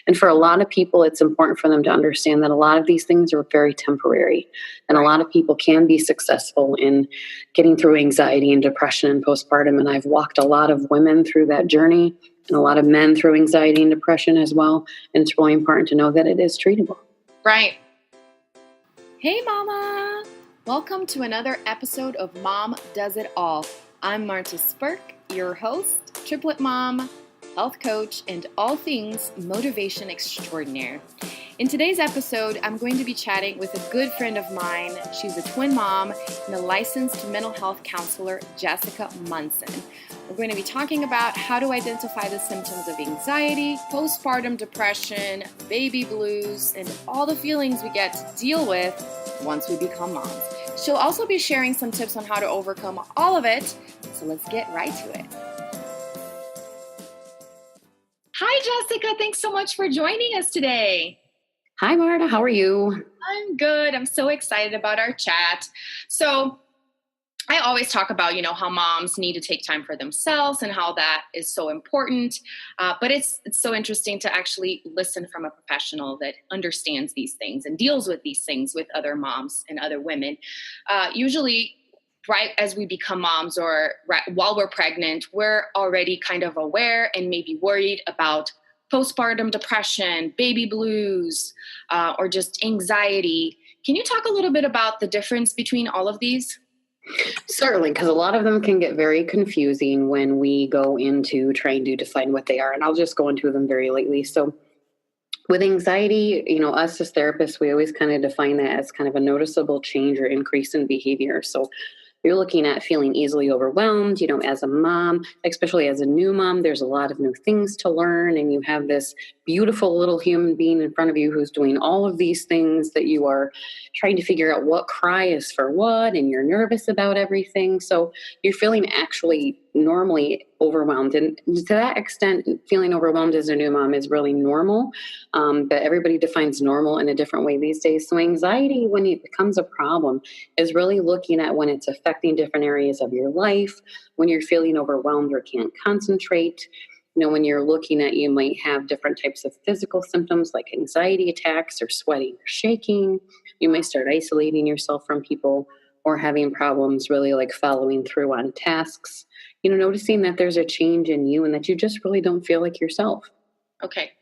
And for a lot of people, it's important for them to understand that a lot of these things are very temporary. And a lot of people can be successful in getting through anxiety and depression and postpartum. And I've walked a lot of women through that journey and a lot of men through anxiety and depression as well. And it's really important to know that it is treatable. Right. Hey, Mama. Welcome to another episode of Mom Does It All. I'm Marta Spurk, your host, triplet mom, health coach, and all things motivation extraordinaire. In today's episode, I'm going to be chatting with a good friend of mine. She's a twin mom and a licensed mental health counselor, Jessica Munson. We're going to be talking about how to identify the symptoms of anxiety, postpartum depression, baby blues, and all the feelings we get to deal with once we become moms. She'll also be sharing some tips on how to overcome all of it. So let's get right to it. Hi, Jessica. Thanks so much for joining us today. Hi, Marta. How are you? I'm good. I'm so excited about our chat. So I always talk about, how moms need to take time for themselves and how that is so important. But it's so interesting to actually listen from a professional that understands these things and deals with these things with other moms and other women. Usually, right as we become moms or while we're pregnant, we're already kind of aware and maybe worried about postpartum depression, baby blues, or just anxiety. Can you talk a little bit about the difference between all of these? Certainly, because a lot of them can get very confusing when we go into trying to define what they are. And I'll just go into them very lightly. So with anxiety, us as therapists, we always kind of define that as kind of a noticeable change or increase in behavior. So you're looking at feeling easily overwhelmed, as a mom, especially as a new mom, there's a lot of new things to learn. And you have this beautiful little human being in front of you who's doing all of these things that you are trying to figure out what cry is for what, and you're nervous about everything. So you're feeling actually normally overwhelmed. And to that extent, feeling overwhelmed as a new mom is really normal. But everybody defines normal in a different way these days. So anxiety, when it becomes a problem, is really looking at when it's affecting different areas of your life, when you're feeling overwhelmed or can't concentrate. When you're looking at, you might have different types of physical symptoms like anxiety attacks or sweating or shaking. You may start isolating yourself from people or having problems really like following through on tasks. Noticing that there's a change in you and that you just really don't feel like yourself. Okay.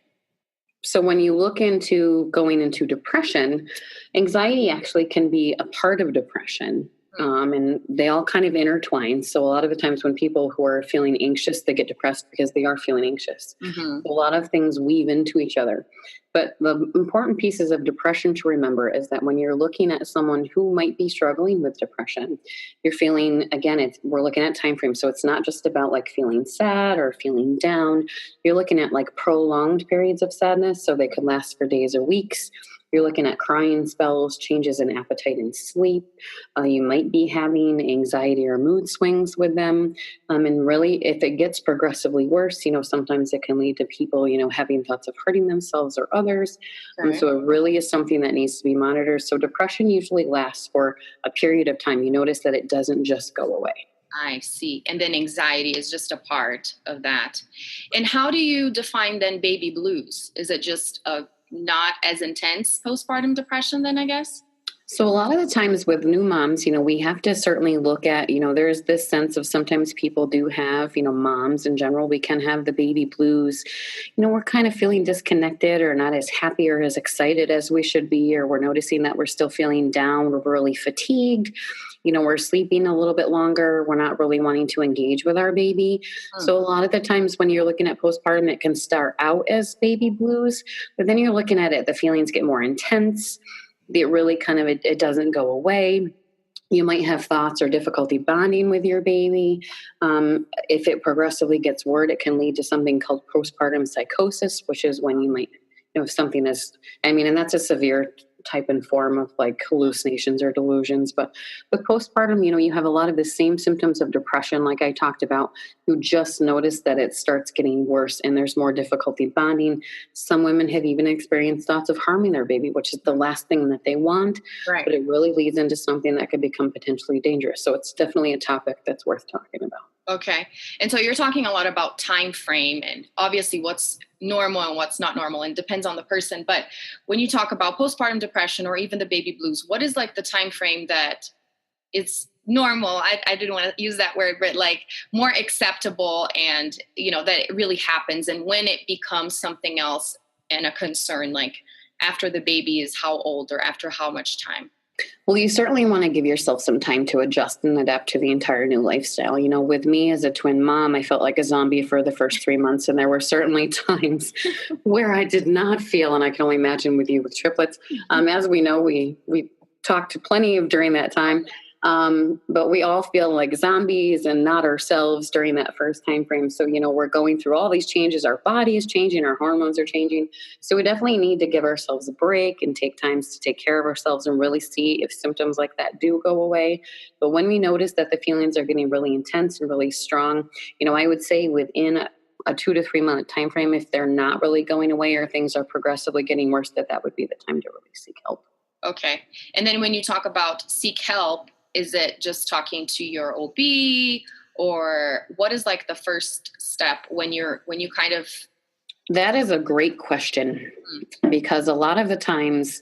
So when you look into going into depression, anxiety actually can be a part of depression. And they all kind of intertwine. So a lot of the times when people who are feeling anxious, they get depressed because they are feeling anxious. Mm-hmm. A lot of things weave into each other. But the important pieces of depression to remember is that when you're looking at someone who might be struggling with depression, you're feeling, again, we're looking at time frame. So it's not just about like feeling sad or feeling down. You're looking at like prolonged periods of sadness. So they could last for days or weeks. You're looking at crying spells, changes in appetite and sleep. You might be having anxiety or mood swings with them. And really, if it gets progressively worse, sometimes it can lead to people, having thoughts of hurting themselves or others. Right. So it really is something that needs to be monitored. So depression usually lasts for a period of time. You notice that it doesn't just go away. I see. And then anxiety is just a part of that. And how do you define then baby blues? Is it just not as intense postpartum depression then, I guess? So a lot of the times with new moms, we have to certainly look at, there's this sense of sometimes people do have, moms in general, we can have the baby blues. We're kind of feeling disconnected or not as happy or as excited as we should be, or we're noticing that we're still feeling down, we're really fatigued. We're sleeping a little bit longer. We're not really wanting to engage with our baby. So a lot of the times when you're looking at postpartum, it can start out as baby blues, but then you're looking at it, the feelings get more intense. It really kind of, it doesn't go away. You might have thoughts or difficulty bonding with your baby. If it progressively gets worse, it can lead to something called postpartum psychosis, which is when you might, if something is, and that's a severe type and form of like hallucinations or delusions. But with postpartum, you have a lot of the same symptoms of depression, like I talked about. You just notice that it starts getting worse and there's more difficulty bonding. Some women have even experienced thoughts of harming their baby, which is the last thing that they want. Right. But it really leads into something that could become potentially dangerous. So it's definitely a topic that's worth talking about. Okay. And so you're talking a lot about time frame and obviously what's normal and what's not normal and depends on the person. But when you talk about postpartum depression or even the baby blues, what is like the time frame that is normal? I didn't want to use that word, but like more acceptable and, that it really happens. And when it becomes something else and a concern, like after the baby is how old or after how much time? Well, you certainly want to give yourself some time to adjust and adapt to the entire new lifestyle. With me as a twin mom, I felt like a zombie for the first 3 months. And there were certainly times where I did not feel, and I can only imagine with you with triplets. As we know, we talked plenty of during that time. But we all feel like zombies and not ourselves during that first time frame. So, we're going through all these changes. Our body is changing. Our hormones are changing. So we definitely need to give ourselves a break and take times to take care of ourselves and really see if symptoms like that do go away. But when we notice that the feelings are getting really intense and really strong, I would say within a 2 to 3 month time frame, if they're not really going away or things are progressively getting worse, that would be the time to really seek help. Okay. And then when you talk about seek help, is it just talking to your OB, or what is like the first step when you kind of... That is a great question, because a lot of the times,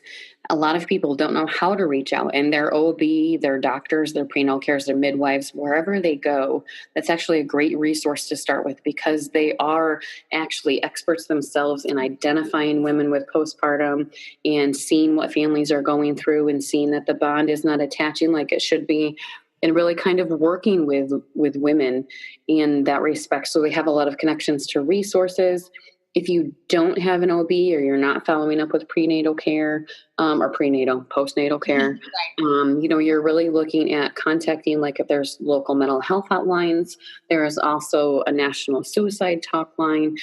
a lot of people don't know how to reach out, and their OB, their doctors, their prenatal cares, their midwives, wherever they go, that's actually a great resource to start with, because they are actually experts themselves in identifying women with postpartum and seeing what families are going through and seeing that the bond is not attaching like it should be, and really kind of working with women in that respect. So they have a lot of connections to resources. If you don't have an OB or you're not following up with prenatal care or postnatal care, you're really looking at contacting, like if there's local mental health hotlines, there is also a national suicide talk line.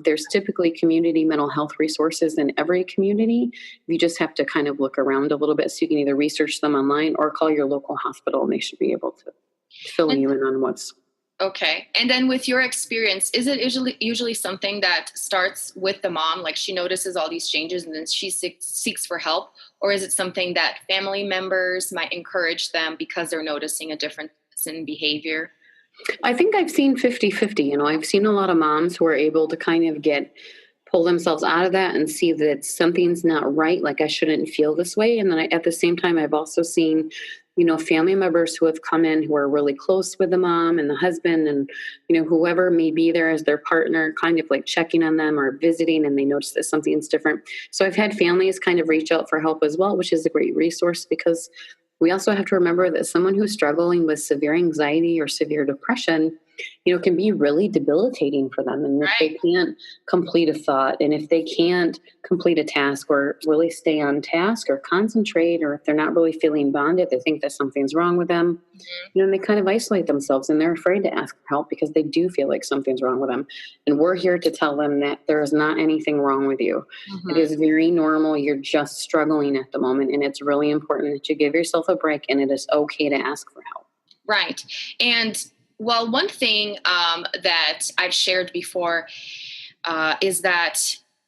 There's typically community mental health resources in every community. You just have to kind of look around a little bit, so you can either research them online or call your local hospital, and they should be able to fill you in on what's... Okay. And then with your experience, is it usually something that starts with the mom, like she notices all these changes and then she seeks for help? Or is it something that family members might encourage them because they're noticing a difference in behavior? I think I've seen 50-50. I've seen a lot of moms who are able to kind of pull themselves out of that and see that something's not right, like I shouldn't feel this way. And then at the same time, I've also seen family members who have come in who are really close with the mom and the husband and, whoever may be there as their partner, kind of like checking on them or visiting, and they notice that something's different. So I've had families kind of reach out for help as well, which is a great resource, because we also have to remember that someone who's struggling with severe anxiety or severe depression, can be really debilitating for them. And if they can't complete a thought, and if they can't complete a task or really stay on task or concentrate, or if they're not really feeling bonded, they think that something's wrong with them, and they kind of isolate themselves, and they're afraid to ask for help because they do feel like something's wrong with them. And we're here to tell them that there is not anything wrong with you. It is very normal. You're just struggling at the moment. And it's really important that you give yourself a break, and it is okay to ask for help. Right. And well, one thing that I've shared before is that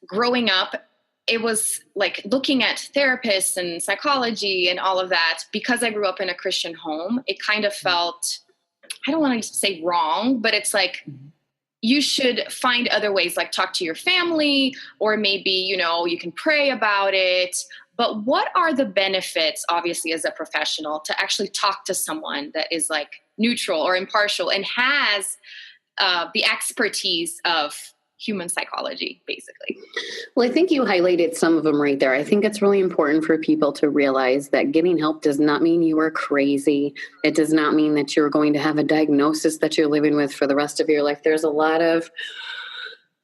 growing up, it was like looking at therapists and psychology and all of that. Because I grew up in a Christian home, it kind of felt, I don't want to say wrong, but it's like you should find other ways, like talk to your family, or maybe, you can pray about it. But what are the benefits, obviously, as a professional, to actually talk to someone that is like neutral or impartial and has the expertise of human psychology, basically? Well, I think you highlighted some of them right there. I think it's really important for people to realize that getting help does not mean you are crazy. It does not mean that you're going to have a diagnosis that you're living with for the rest of your life. There's a lot of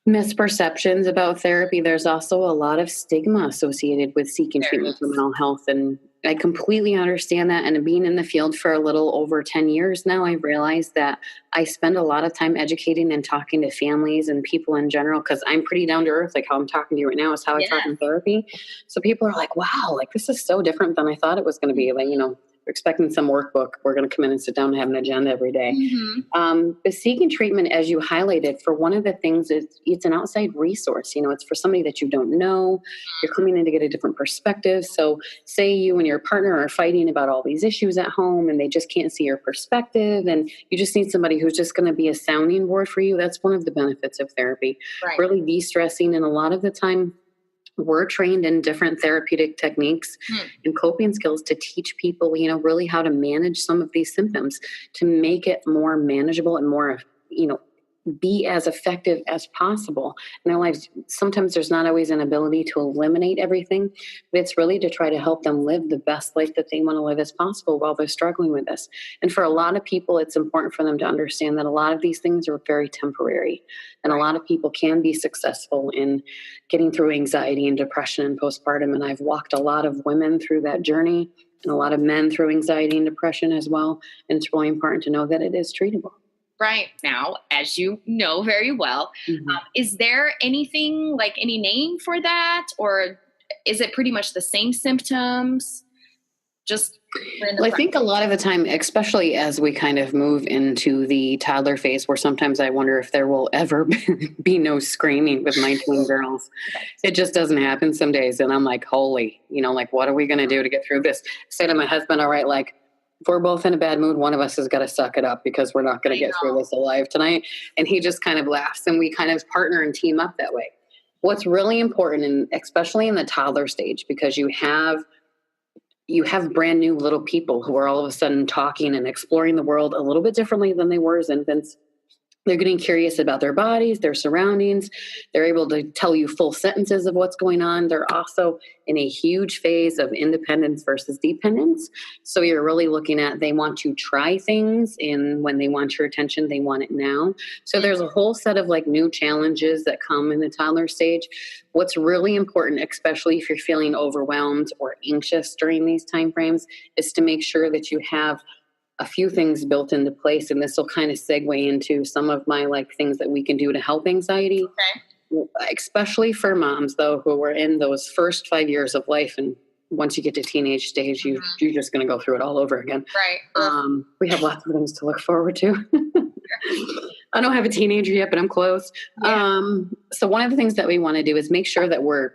misperceptions about therapy. There's also a lot of stigma associated with seeking treatment for mental health. And I completely understand that. And being in the field for a little over 10 years now, I realized that I spend a lot of time educating and talking to families and people in general, because I'm pretty down to earth. Like how I'm talking to you right now is how I talk in therapy. So people are like, wow, like this is so different than I thought it was going to be. Like, expecting some workbook. We're going to come in and sit down and have an agenda every day. But seeking treatment, as you highlighted, for one of the things is it's an outside resource. It's for somebody that you don't know. You're coming in to get a different perspective. So say you and your partner are fighting about all these issues at home and they just can't see your perspective, and you just need somebody who's just going to be a sounding board for you. That's one of the benefits of therapy. Right. Really de-stressing. And a lot of the time, we're trained in different therapeutic techniques and coping skills to teach people, really how to manage some of these symptoms to make it more manageable and more, be as effective as possible in their lives. Sometimes there's not always an ability to eliminate everything, but it's really to try to help them live the best life that they want to live as possible while they're struggling with this. And for a lot of people, it's important for them to understand that a lot of these things are very temporary. And a lot of people can be successful in getting through anxiety and depression and postpartum. And I've walked a lot of women through that journey and a lot of men through anxiety and depression as well. And it's really important to know that it is treatable. Right now, as you know very well, is there anything like any name for that, or is it pretty much the same symptoms? I think a lot of the time, especially as we kind of move into the toddler phase, where sometimes I wonder if there will ever be no screaming with my twin girls. It just doesn't happen some days. And I'm like, holy, what are we going to do to get through this? I say to my husband, all right, if we're both in a bad mood, one of us has got to suck it up because we're not going to get through this alive tonight. And he just kind of laughs, and we kind of partner and team up that way. What's really important, and especially in the toddler stage, because you have brand new little people who are all of a sudden talking and exploring the world a little bit differently than they were as infants. They're getting curious about their bodies, their surroundings. They're able to tell you full sentences of what's going on. They're also in a huge phase of independence versus dependence. So you're really looking at, they want to try things, and when they want your attention, they want it now. So there's a whole set of new challenges that come in the toddler stage. What's really important, especially if you're feeling overwhelmed or anxious during these time frames, is to make sure that you have a few things built into place. And this will kind of segue into some of my things that we can do to help anxiety, especially for moms though, who are in those first 5 years of life. And once you get to teenage stage, you're just going to go through it all over again. Right. We have lots of things to look forward to. I don't have a teenager yet, but I'm close. Yeah. So one of the things that we want to do is make sure that we're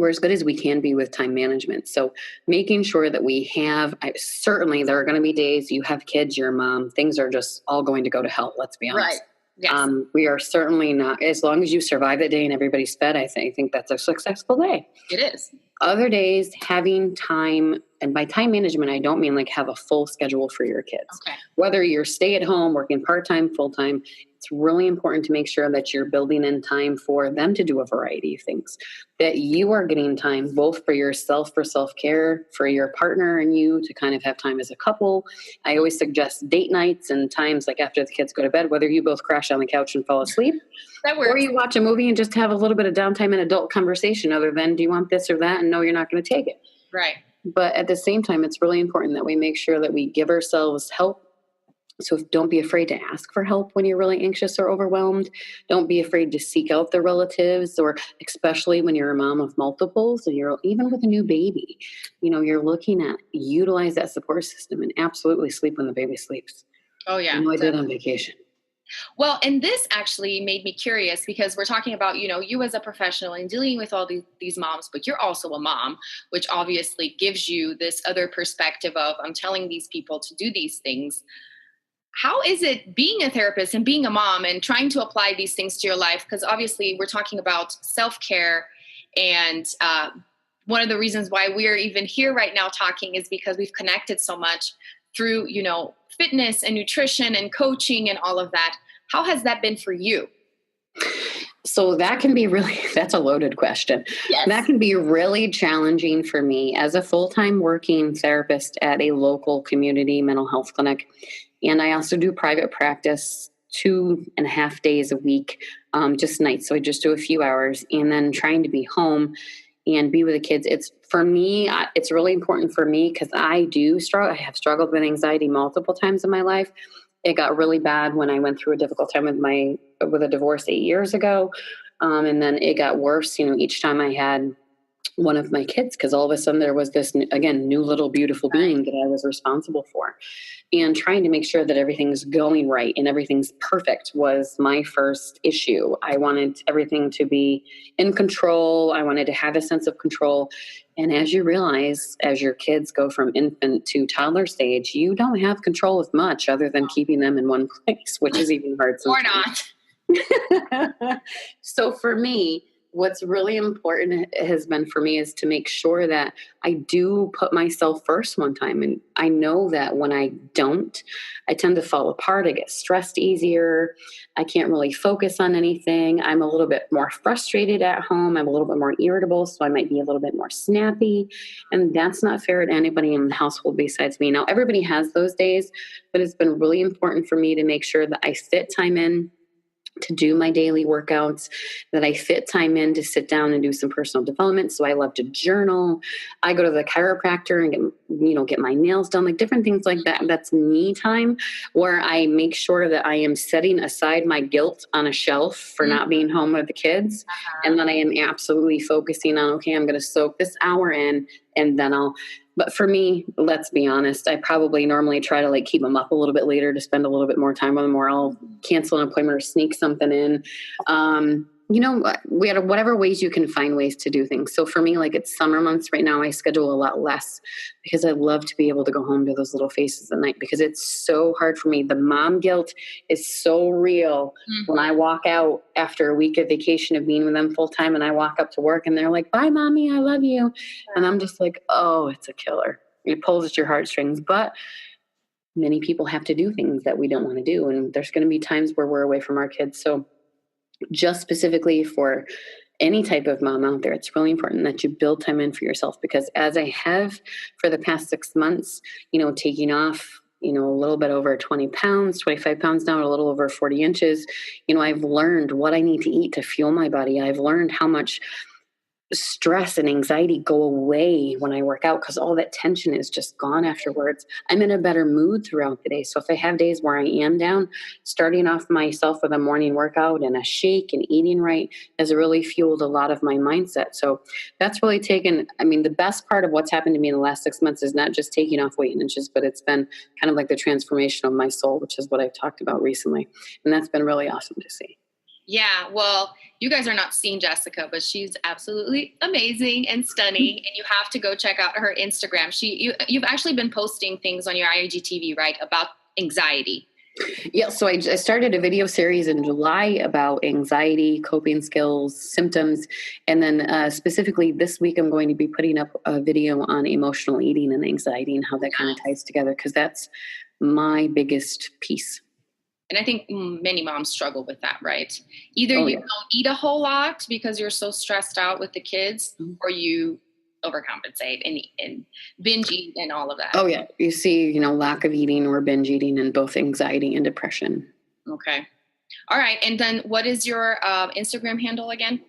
as good as we can be with time management. So making sure that we have, certainly there are going to be days you have kids, you're a mom, things are just all going to go to hell. Let's be honest. Right. Yes. We are certainly not, as long as you survive the day and everybody's fed, I think that's a successful day. It is. Other days, having time, and by time management, I don't mean have a full schedule for your kids. Okay. Whether you're stay at home, working part-time, full-time, it's really important to make sure that you're building in time for them to do a variety of things, that you are getting time both for yourself, for self-care, for your partner and you to kind of have time as a couple. I always suggest date nights and times after the kids go to bed, whether you both crash on the couch and fall asleep, that works. Or you watch a movie and just have a little bit of downtime and adult conversation other than, do you want this or that? And no, you're not going to take it. Right. But at the same time, it's really important that we make sure that we give ourselves help. So don't be afraid to ask for help when you're really anxious or overwhelmed. Don't be afraid to seek out the relatives, or especially when you're a mom of multiples and you're even with a new baby, you're looking at utilize that support system and absolutely sleep when the baby sleeps. Oh yeah. I did on vacation. Well, and this actually made me curious because we're talking about, you as a professional and dealing with all these moms, but you're also a mom, which obviously gives you this other perspective of, I'm telling these people to do these things. How is it being a therapist and being a mom and trying to apply these things to your life? Because obviously we're talking about self-care, and one of the reasons why we're even here right now talking is because we've connected so much through, fitness and nutrition and coaching and all of that. How has that been for you? So that can be that's a loaded question. Yes. That can be really challenging for me as a full-time working therapist at a local community mental health clinic. And I also do private practice 2.5 days a week, just nights. So I just do a few hours, and then trying to be home and be with the kids. For me, it's really important for me because I do struggle. I have struggled with anxiety multiple times in my life. It got really bad when I went through a difficult time with a divorce 8 years ago. And then it got worse, each time I had one of my kids, because all of a sudden there was this, again, new little beautiful being that I was responsible for. And trying to make sure that everything's going right and everything's perfect was my first issue. I wanted everything to be in control. I wanted to have a sense of control. And as you realize, as your kids go from infant to toddler stage, you don't have control of much other than keeping them in one place, which is even hard sometimes. Or not. So for me, what's really important has been for me is to make sure that I do put myself first one time. And I know that when I don't, I tend to fall apart. I get stressed easier. I can't really focus on anything. I'm a little bit more frustrated at home. I'm a little bit more irritable. So I might be a little bit more snappy. And that's not fair to anybody in the household besides me. Now, everybody has those days, but it's been really important for me to make sure that I fit time in to do my daily workouts, that I fit time in to sit down and do some personal development. So I love to journal. I go to the chiropractor and get my nails done, like different things like that. That's me time, where I make sure that I am setting aside my guilt on a shelf for not being home with the kids. And then I am absolutely focusing on, okay, I'm going to soak this hour in, and then but for me, let's be honest, I probably normally try to keep them up a little bit later to spend a little bit more time with them, or I'll cancel an appointment or sneak something in. We had whatever ways you can find ways to do things. So for me, it's summer months right now, I schedule a lot less because I love to be able to go home to those little faces at night, because it's so hard for me. The mom guilt is so real when I walk out after a week of vacation of being with them full time, and I walk up to work and they're like, "Bye, mommy, I love you." And I'm just like, oh, it's a killer. It pulls at your heartstrings. But many people have to do things that we don't want to do. And there's going to be times where we're away from our kids. So just specifically for any type of mom out there, it's really important that you build time in for yourself, because as I have for the past 6 months, taking off, a little bit over 20 pounds, 25 pounds now, a little over 40 inches, I've learned what I need to eat to fuel my body. I've learned how much stress and anxiety go away when I work out, because all that tension is just gone afterwards. I'm in a better mood throughout the day. So if I have days where I am down, starting off myself with a morning workout and a shake and eating right has really fueled a lot of my mindset. So that's really the best part of what's happened to me in the last 6 months is not just taking off weight and inches, but it's been kind of like the transformation of my soul, which is what I've talked about recently. And that's been really awesome to see. Yeah, well, you guys are not seeing Jessica, but she's absolutely amazing and stunning, and you have to go check out her Instagram. You've actually been posting things on your IGTV, right, about anxiety. Yeah, so I started a video series in July about anxiety, coping skills, symptoms, and then specifically this week I'm going to be putting up a video on emotional eating and anxiety and how that kind of ties together, because that's my biggest piece. And I think many moms struggle with that, right? Either you don't eat a whole lot because you're so stressed out with the kids, or you overcompensate and binge eat and all of that. Oh, yeah. You see, lack of eating or binge eating in both anxiety and depression. Okay. All right. And then what is your Instagram handle again?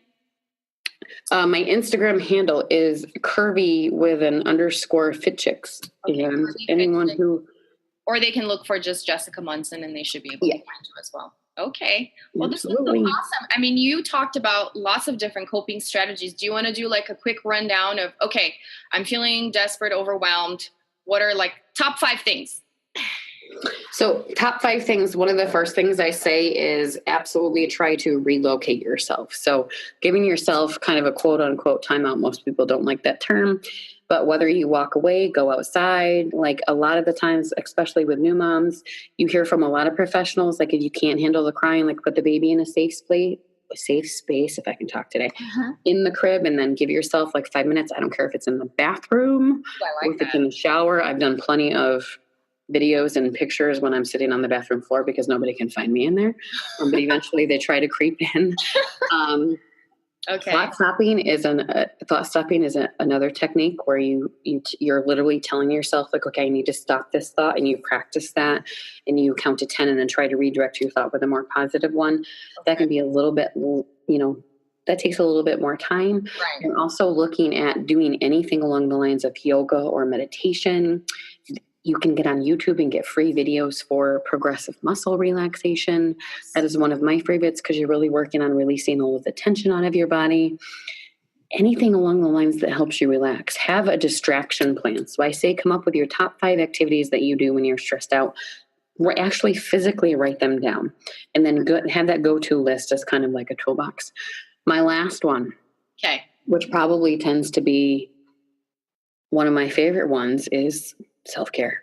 My Instagram handle is curvy with an _ fit chicks. Okay, and anyone who... Or they can look for just Jessica Munson and they should be able to find you as well. Okay. Well, Absolutely. This is so awesome. I mean, you talked about lots of different coping strategies. Do you want to do a quick rundown of, okay, I'm feeling desperate, overwhelmed. What are top 5 things? So top 5 things. One of the first things I say is absolutely try to relocate yourself. So giving yourself kind of a quote unquote timeout. Most people don't like that term. But whether you walk away, go outside, a lot of the times, especially with new moms, you hear from a lot of professionals, if you can't handle the crying, put the baby in a safe space, if I can talk today, in the crib, and then give yourself 5 minutes. I don't care if it's in the bathroom or if it's in the shower. I've done plenty of videos and pictures when I'm sitting on the bathroom floor because nobody can find me in there. But eventually they try to creep in. Okay. Thought stopping is another technique where you're literally telling yourself okay, I need to stop this thought, and you practice that, and you count to 10 and then try to redirect your thought with a more positive one. Okay. That can be a little bit, that takes a little bit more time. Right. You're also looking at doing anything along the lines of yoga or meditation. You can get on YouTube and get free videos for progressive muscle relaxation. That is one of my favorites because you're really working on releasing all of the tension out of your body. anything along the lines that helps you relax. Have a distraction plan. So I say come up with your top 5 activities that you do when you're stressed out. Actually physically write them down, and then have that go-to list as kind of like a toolbox. My last one, okay, which probably tends to be one of my favorite ones, is self-care.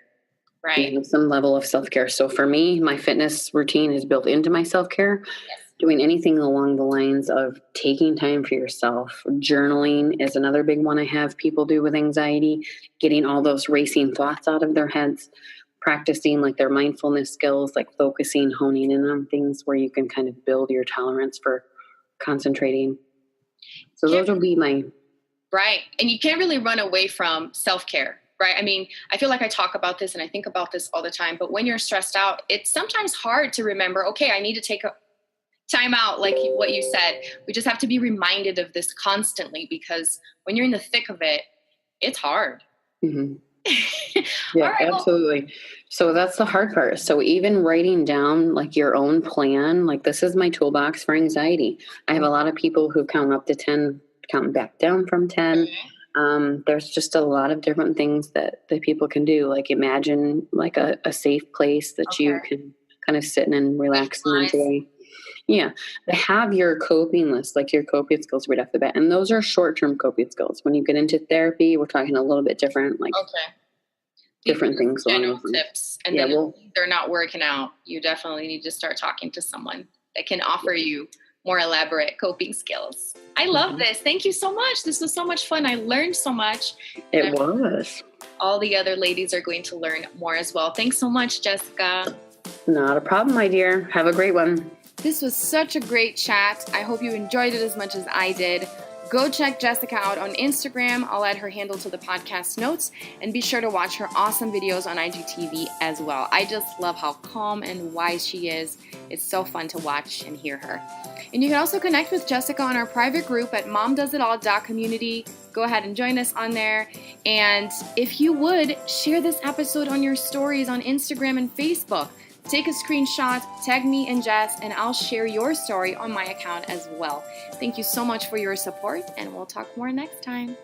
Right. Some level of self-care. So for me, my fitness routine is built into my self-care. Yes. Doing anything along the lines of taking time for yourself. Journaling is another big one I have people do with anxiety, getting all those racing thoughts out of their heads, practicing like their mindfulness skills, like focusing, honing in on things where you can kind of build your tolerance for concentrating. So those will be my... Right. And you can't really run away from self-care, right? I mean, I feel like I talk about this and I think about this all the time, but when you're stressed out, it's sometimes hard to remember, okay, I need to take a time out, like what you said. We just have to be reminded of this constantly, because when you're in the thick of it, it's hard. Mm-hmm. Yeah, right, absolutely. So that's the hard part. So even writing down like your own plan, like this is my toolbox for anxiety. I have a lot of people who count up to 10, count back down from 10. There's just a lot of different things that people can do. Like imagine like a safe place that you can kind of sit in and relax in today. Yeah. Have your coping list, like your coping skills right off the bat. And those are short-term coping skills. When you get into therapy, we're talking a little bit different, like different things. General tips. And then if they're not working out, you definitely need to start talking to someone that can offer you more elaborate coping skills. I love this. Thank you so much. This was so much fun. I learned so much. It was. All the other ladies are going to learn more as well. Thanks so much, Jessica. Not a problem, my dear. Have a great one. This was such a great chat. I hope you enjoyed it as much as I did. Go check Jessica out on Instagram. I'll add her handle to the podcast notes, and be sure to watch her awesome videos on IGTV as well. I just love how calm and wise she is. It's so fun to watch and hear her. And you can also connect with Jessica on our private group at momdoesitall.community. Go ahead and join us on there. And if you would, share this episode on your stories on Instagram and Facebook. Take a screenshot, tag me and Jess, and I'll share your story on my account as well. Thank you so much for your support, and we'll talk more next time.